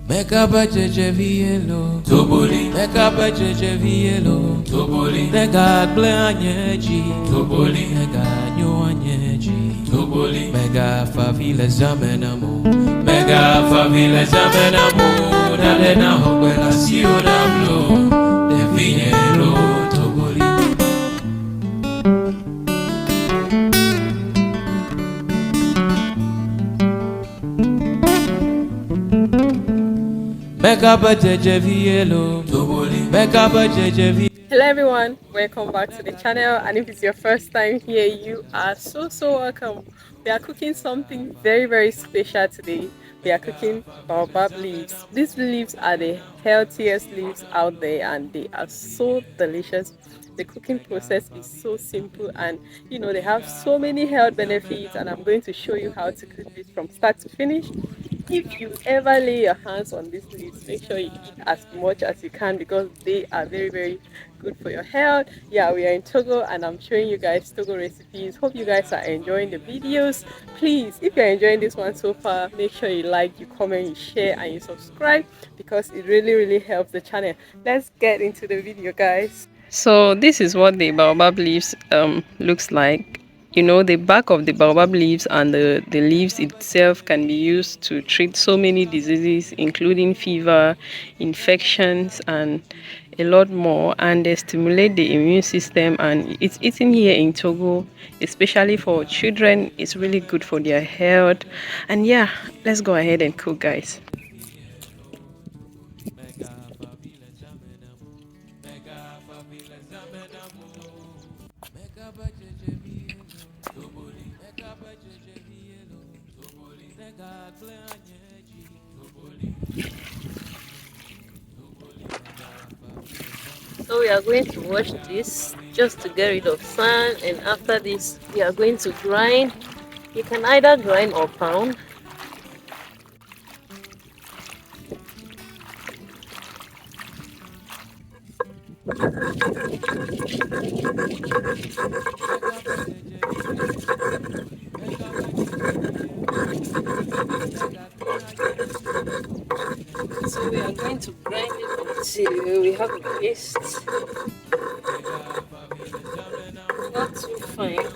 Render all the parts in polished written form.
Make up a jejevielo, Toboli. Make up a jejevielo, Toboli. The God blanyeji, Toboli. The God nyoanyeji, Toboli. Mega favila zamenamo, mega favila zamenamo. Nadena hokwela siona blo, the vinyelo, Toboli. Hello everyone, welcome back to the channel, and if it's your first time here, you are so welcome. We are cooking something very special today. We are cooking baobab leaves. These leaves are the healthiest leaves out there and they are so delicious. The cooking process is so simple, and they have so many health benefits, and I'm going to show you how to cook this from start to finish. If you ever lay your hands on these leaves, make sure you eat as much as you can because they are very good for your health. Yeah, we are in Togo and I'm showing you guys Togo recipes. Hope you guys are enjoying the videos. Please, if you're enjoying this one so far, make sure you like, you comment, you share, and you subscribe because it really helps the channel. Let's get into the video, guys. So this is what the baobab leaves looks like. The back of the baobab leaves and the leaves itself can be used to treat so many diseases, including fever, infections, and a lot more. And they stimulate the immune system, and it's eaten here in Togo, especially for children. It's really good for their health. And yeah, let's go ahead and cook, guys. So we are going to wash this just to get rid of sand, and after this we are going to grind. You can either grind or pound. So we are going to grind it until we have a paste. Not too fine.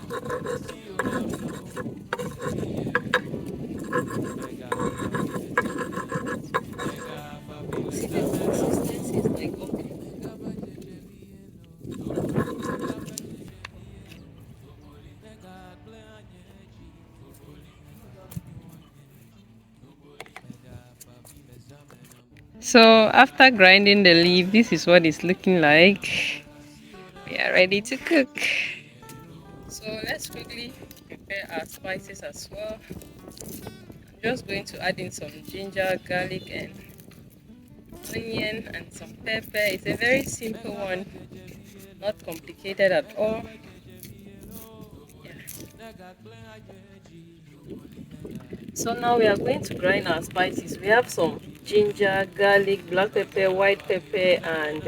See, the consistency is like okay. So after grinding the leaf, this is what it's looking like. We are ready to cook. So let's quickly prepare our spices as well. I'm just going to add in some ginger, garlic, and onion, and some pepper. It's a very simple one, not complicated at all. Yeah. So now we are going to grind our spices. We have some ginger, garlic, black pepper, white pepper, and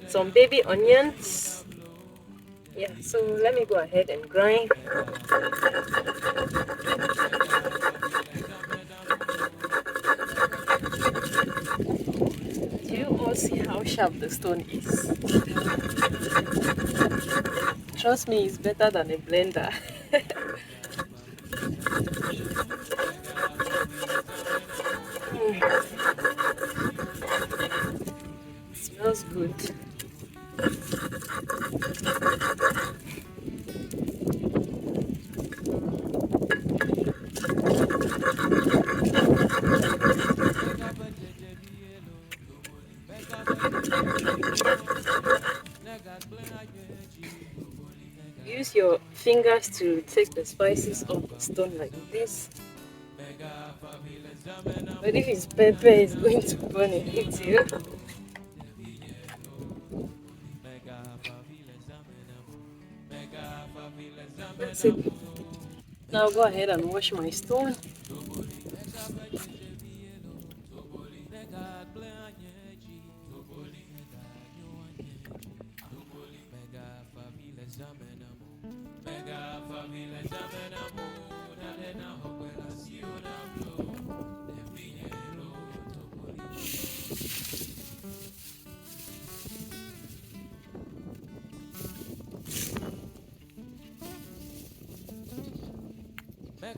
some baby onions. Yeah, so let me go ahead and grind. Do you all see how sharp the stone is? Trust me, it's better than a blender. It smells good. Use your fingers to take the spices off the stone like this. But if it's pepper, it's going to burn it too. That's it. Now go ahead and wash my stone.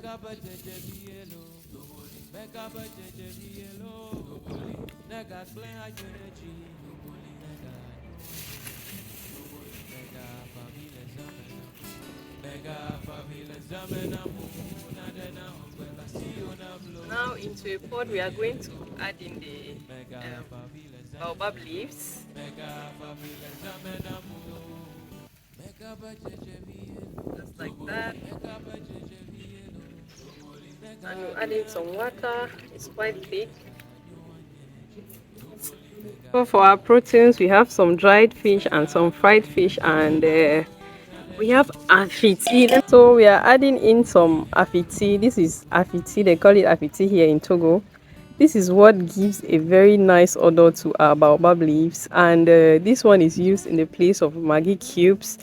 Mega budget yellow. Mega budget yellow. Nega plan a jeji. Nega mega family zamena. Mega family zamena mu. Na dena umbrella see on a blow. Now into a pot, we are going to add in the baobab leaves. Just like that. And you add in some water. It's quite thick. So for our proteins, we have some dried fish and some fried fish, and we have afiti. So we are adding in some afiti. This is afiti. They call it afiti here in Togo. This is what gives a very nice odor to our baobab leaves, and this one is used in the place of Maggi cubes.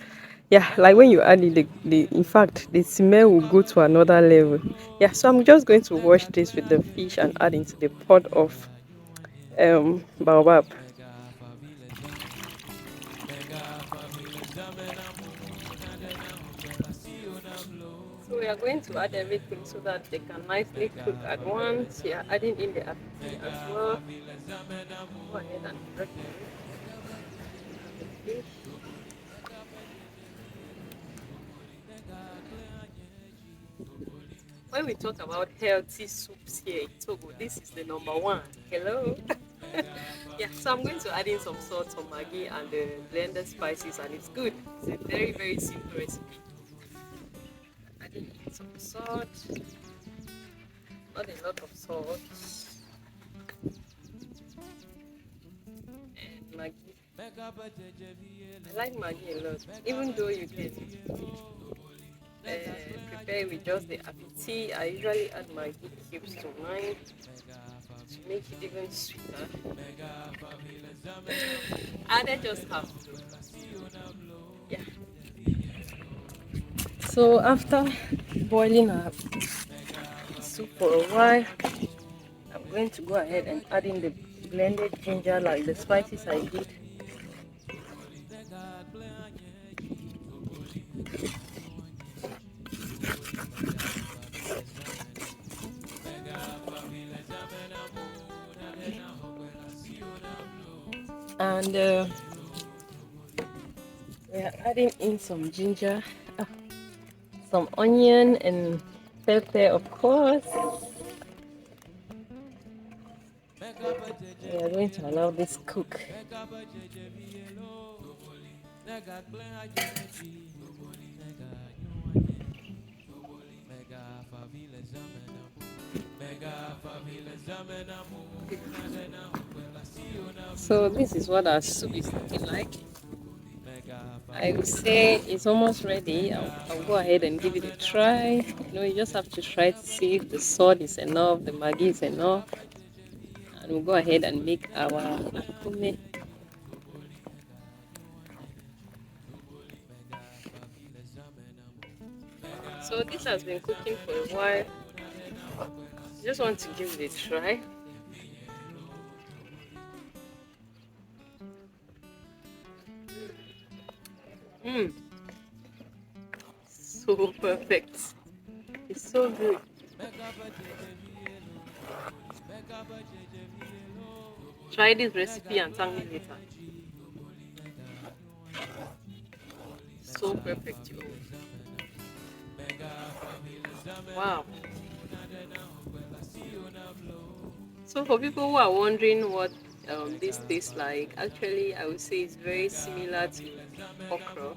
Yeah, like when you add it, in fact, the smell will go to another level. Yeah, so I'm just going to wash this with the fish and add into the pot of baobab. So we are going to add everything so that they can nicely cook at once. We are adding in the apiti as well. Go ahead and prep the fish. When we talk about healthy soups here in Togo, this is the number one. Hello. Yeah, so I'm going to add in some salt, some maggi, and the blended spices, and it's good. It's a very, very simple recipe. Adding in some salt, not a lot of salt, and maggi. I like maggi a lot, even though you can prepare with just the apiti. I usually add maggi cubes to mine to make it even sweeter. And I just have to. Yeah. So after boiling our soup for a while, I'm going to go ahead and add in the blended ginger, like the spices I did. And we are adding in some ginger, some onion and pepper, of course. We are going to allow this cook. So this is what our soup is looking like. I would say it's almost ready. I'll go ahead and give it a try. You just have to try to see if the salt is enough, the maggi is enough. And we'll go ahead and make our akume. So this has been cooking for a while. Just want to give it a try. So perfect. It's so good. Try this recipe and thank me later. So perfect, you. Wow. So for people who are wondering what this tastes like, actually I would say it's very similar to okra.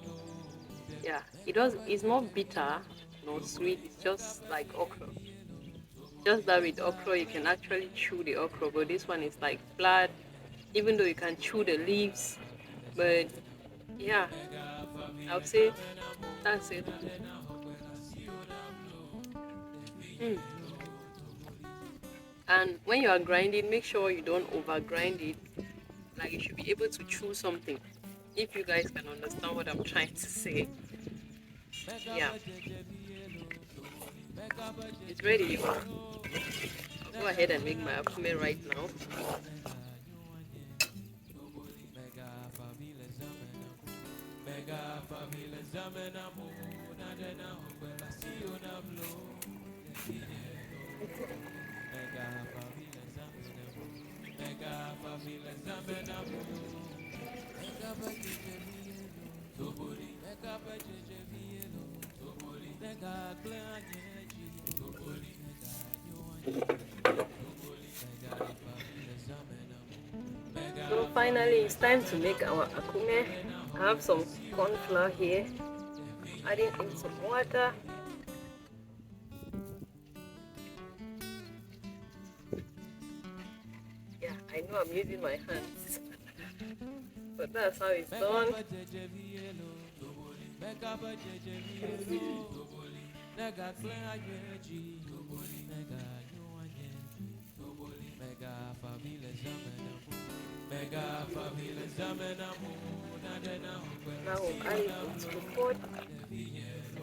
Yeah, it's not bitter nor sweet, it's just like okra. Just that with okra you can actually chew the okra, but this one is like flat, even though you can chew the leaves. But yeah, I would say that's it. And when you are grinding, make sure you don't over grind it. Like you should be able to chew something. If you guys can understand what I'm trying to say. Yeah. It's ready. I'll go ahead and make my akume right now. Mega favela zamenamo. Mega favela zamenamo. Mega bajeje vielo. Toboli. Mega bajeje vielo. Toboli. Mega gleanyeji. Toboli. Mega nyoanyeji. Toboli. Mega favela zamenamo. Mega So finally, it's time to make our akume. I have some corn flour here. Adding in some water. Yeah, I know I'm using my hands, but that's how it's done. Now we'll add it into the pot and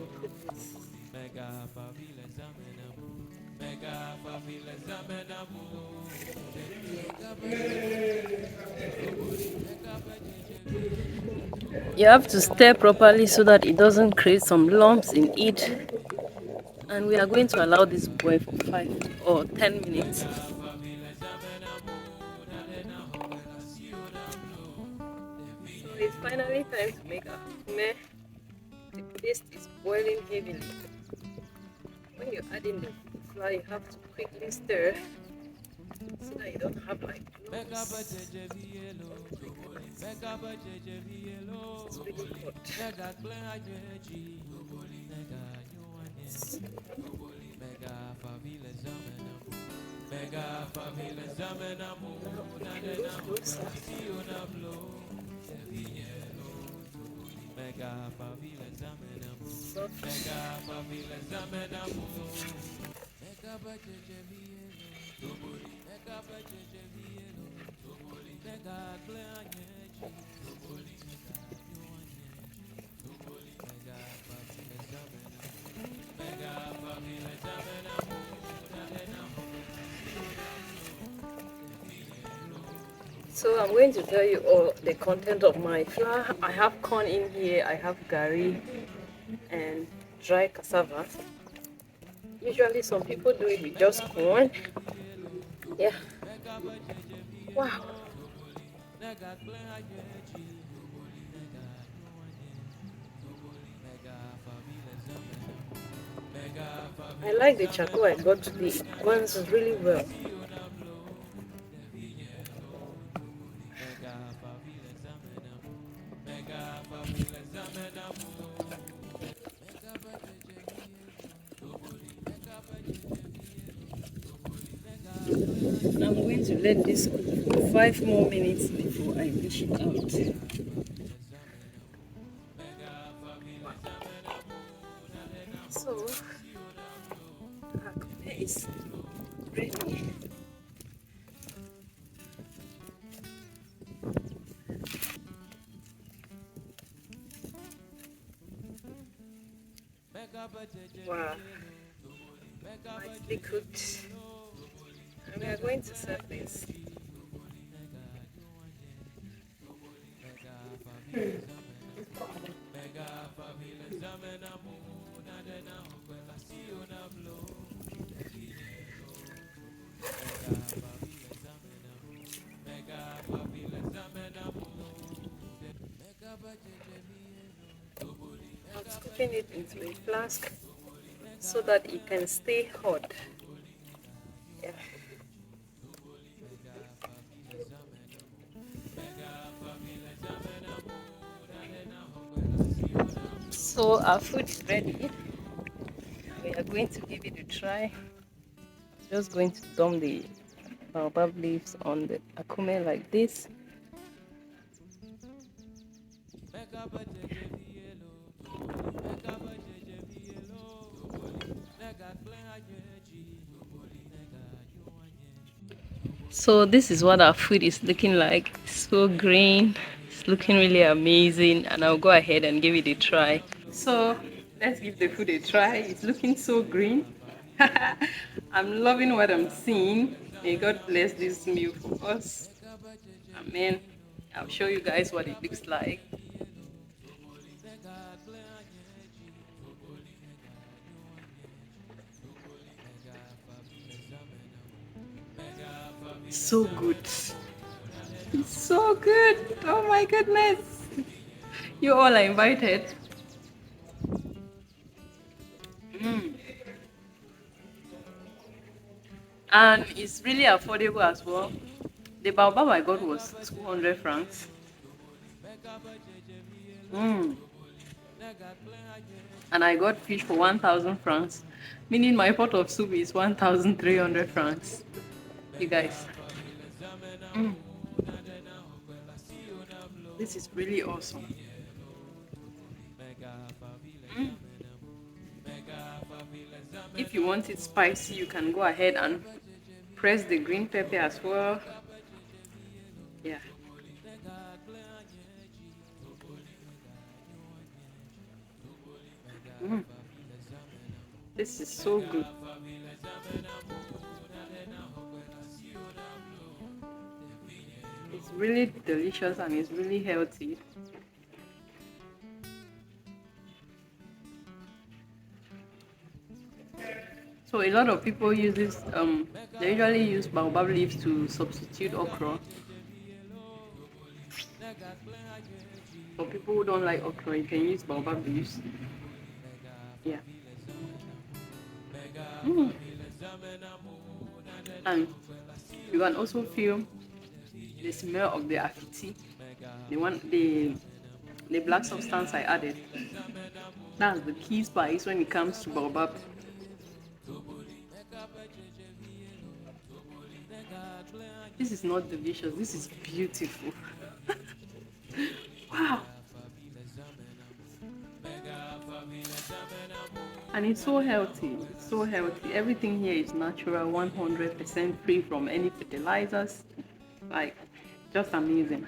put this. Mega favela zamenamo. Mega favela zamenamo. You have to stir properly so that it doesn't create some lumps in it. And we are going to allow this boil for 5 or 10 minutes. So it's finally time to make our akume. The paste is boiling heavily. When you're adding the flour, you have to quickly stir so that you don't have like lumps. It's really hot. So I'm going to tell you all the content of my flour. I have corn in here, I have gari and dry cassava. Usually some people do it with just corn. Yeah. Wow. I like the charcoal I got today. It burns really well. I'm going to let this cook for 5 more minutes before I dish it out. So, akume is ready. Wow, nicely cooked. And we are going to serve this. I'm scooping it into a flask so that it can stay hot. Yeah. So our food is ready. We are going to give it a try. Just going to dump the baobab leaves on the akume like this. So this is what our food is looking like. It's so green. It's looking really amazing, and I'll go ahead and give it a try. So let's give the food a try. It's looking so green. I'm loving what I'm seeing. May God bless this meal for us. Amen. I'll show you guys what it looks like. So good. It's so good. Oh my goodness. You all are invited. And it's really affordable as well. The baobab I got was 200 francs. Mm. And I got fish for 1,000 francs, meaning my pot of soup is 1,300 francs. You guys, this is really awesome. If you want it spicy, you can go ahead and press the green pepper as well. Yeah. Mm. This is so good. It's really delicious and it's really healthy. So a lot of people use this. They usually use baobab leaves to substitute okra. For people who don't like okra, you can use baobab leaves. Yeah. Mm. And you can also feel the smell of the afiti, the black substance I added. That's the key spice when it comes to baobab. This is not delicious. This is beautiful. Wow. And it's so healthy. It's so healthy. Everything here is natural, 100% free from any fertilizers. Like, just amazing.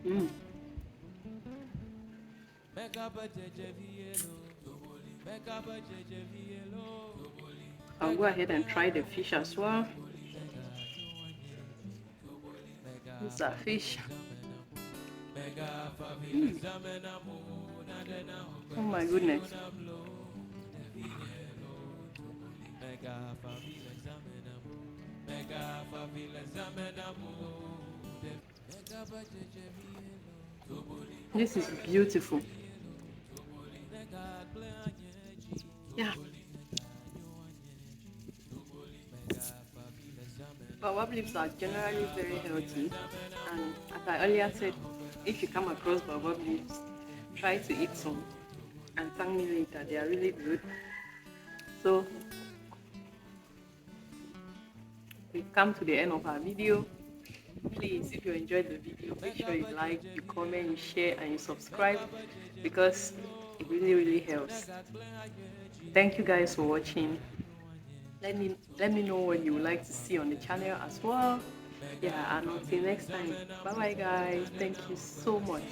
Mm. I'll go ahead and try the fish as well. This is a fish. Mm. Oh my goodness. This is beautiful. Yeah. Baobab leaves are generally very healthy, and as I earlier said, if you come across baobab leaves, try to eat some and thank me later. They are really good. So we've come to the end of our video. Please, if you enjoyed the video, make sure you like, you comment, you share, and you subscribe because it really helps. Thank you guys for watching. Let me know what you would like to see on the channel as well. Yeah, and until next time, bye bye guys. Thank you so much.